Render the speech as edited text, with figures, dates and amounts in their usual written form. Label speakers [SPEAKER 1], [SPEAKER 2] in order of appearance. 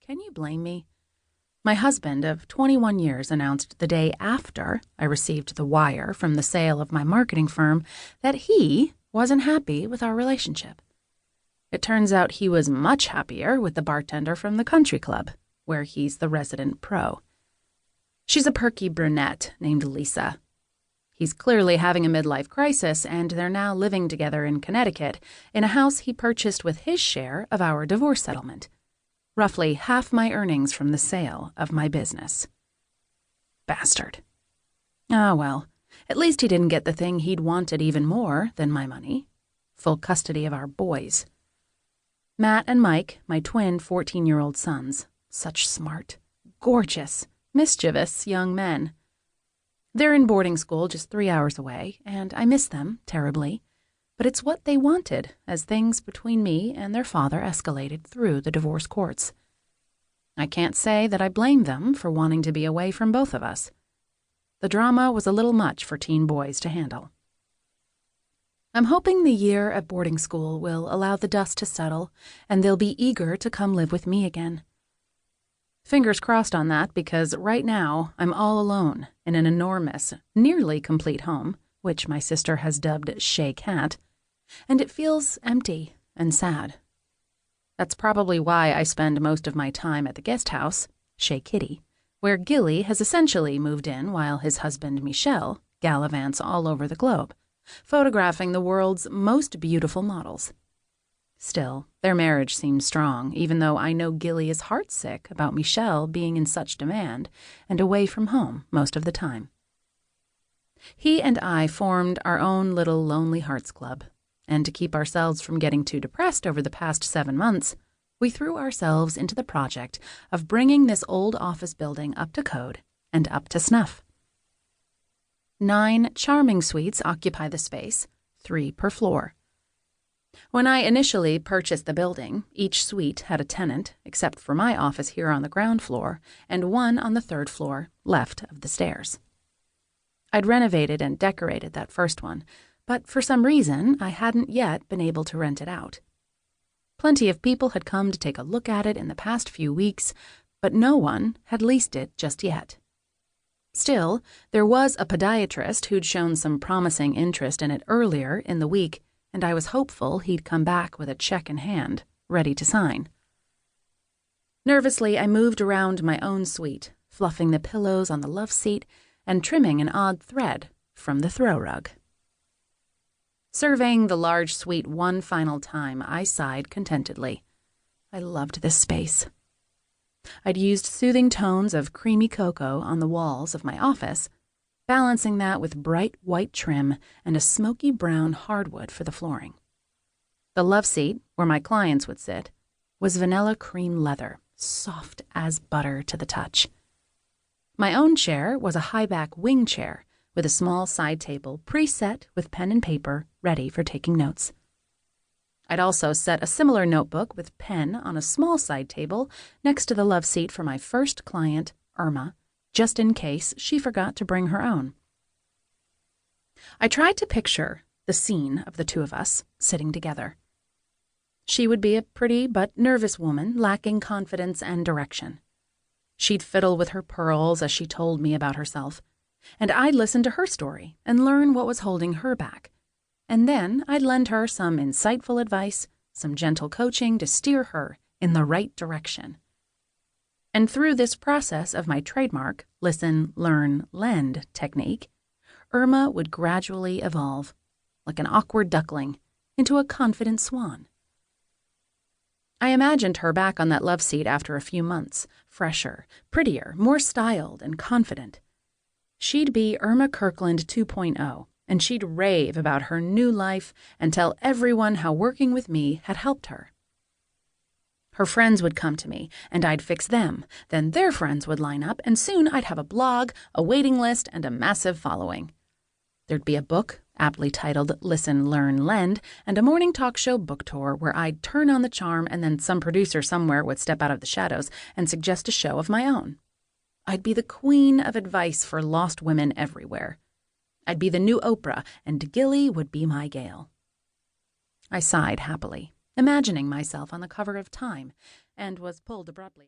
[SPEAKER 1] can you blame me? My husband of 21 years announced the day after I received the wire from the sale of my marketing firm that he wasn't happy with our relationship. It turns out he was much happier with the bartender from the country club, where he's the resident pro. She's a perky brunette named Lisa. He's clearly having a midlife crisis, and they're now living together in Connecticut in a house he purchased with his share of our divorce settlement. Roughly half my earnings from the sale of my business. Bastard. Ah, well, at least he didn't get the thing he'd wanted even more than my money. Full custody of our boys. Matt and Mike, my twin 14-year-old sons. Such smart, gorgeous, mischievous young men. They're in boarding school just 3 hours away, and I miss them terribly. But it's what they wanted as things between me and their father escalated through the divorce courts. I can't say that I blame them for wanting to be away from both of us. The drama was a little much for teen boys to handle. I'm hoping the year at boarding school will allow the dust to settle, and they'll be eager to come live with me again. Fingers crossed on that, because right now I'm all alone in an enormous, nearly complete home, which my sister has dubbed Shea Cat, and it feels empty and sad. That's probably why I spend most of my time at the guest house, Shea Kitty, where Gilly has essentially moved in while his husband Michel gallivants all over the globe, photographing the world's most beautiful models. Still, their marriage seems strong, even though I know Gilly is heartsick about Michel being in such demand and away from home most of the time. He and I formed our own little Lonely Hearts Club, and to keep ourselves from getting too depressed over the past 7 months, we threw ourselves into the project of bringing this old office building up to code and up to snuff. 9 charming suites occupy the space, 3 per floor. When I initially purchased the building, each suite had a tenant, except for my office here on the ground floor, and one on the 3rd floor, left of the stairs. I'd renovated and decorated that first one, but for some reason I hadn't yet been able to rent it out. Plenty of people had come to take a look at it in the past few weeks, but no one had leased it just yet. Still, there was a podiatrist who'd shown some promising interest in it earlier in the week, and I was hopeful he'd come back with a check in hand, ready to sign. Nervously, I moved around my own suite, fluffing the pillows on the love seat and trimming an odd thread from the throw rug. Surveying the large suite one final time, I sighed contentedly. I loved this space. I'd used soothing tones of creamy cocoa on the walls of my office, balancing that with bright white trim and a smoky brown hardwood for the flooring. The love seat, where my clients would sit, was vanilla cream leather, soft as butter to the touch. My own chair was a high-back wing chair with a small side table preset with pen and paper ready for taking notes. I'd also set a similar notebook with pen on a small side table next to the love seat for my first client, Irma, just in case she forgot to bring her own. I tried to picture the scene of the two of us sitting together. She would be a pretty but nervous woman lacking confidence and direction. She'd fiddle with her pearls as she told me about herself, and I'd listen to her story and learn what was holding her back. And then I'd lend her some insightful advice, some gentle coaching to steer her in the right direction. And through this process of my trademark listen, learn, lend technique, Irma would gradually evolve, like an awkward duckling, into a confident swan. I imagined her back on that love seat after a few months, fresher, prettier, more styled and confident. She'd be Irma Kirkland 2.0, and she'd rave about her new life and tell everyone how working with me had helped her. Her friends would come to me, and I'd fix them. Then their friends would line up, and soon I'd have a blog, a waiting list, and a massive following. There'd be a book, aptly titled Listen, Learn, Lend, and a morning talk show book tour where I'd turn on the charm and then some producer somewhere would step out of the shadows and suggest a show of my own. I'd be the queen of advice for lost women everywhere. I'd be the new Oprah, and Gilly would be my Gail. I sighed happily, imagining myself on the cover of Time, and was pulled abruptly.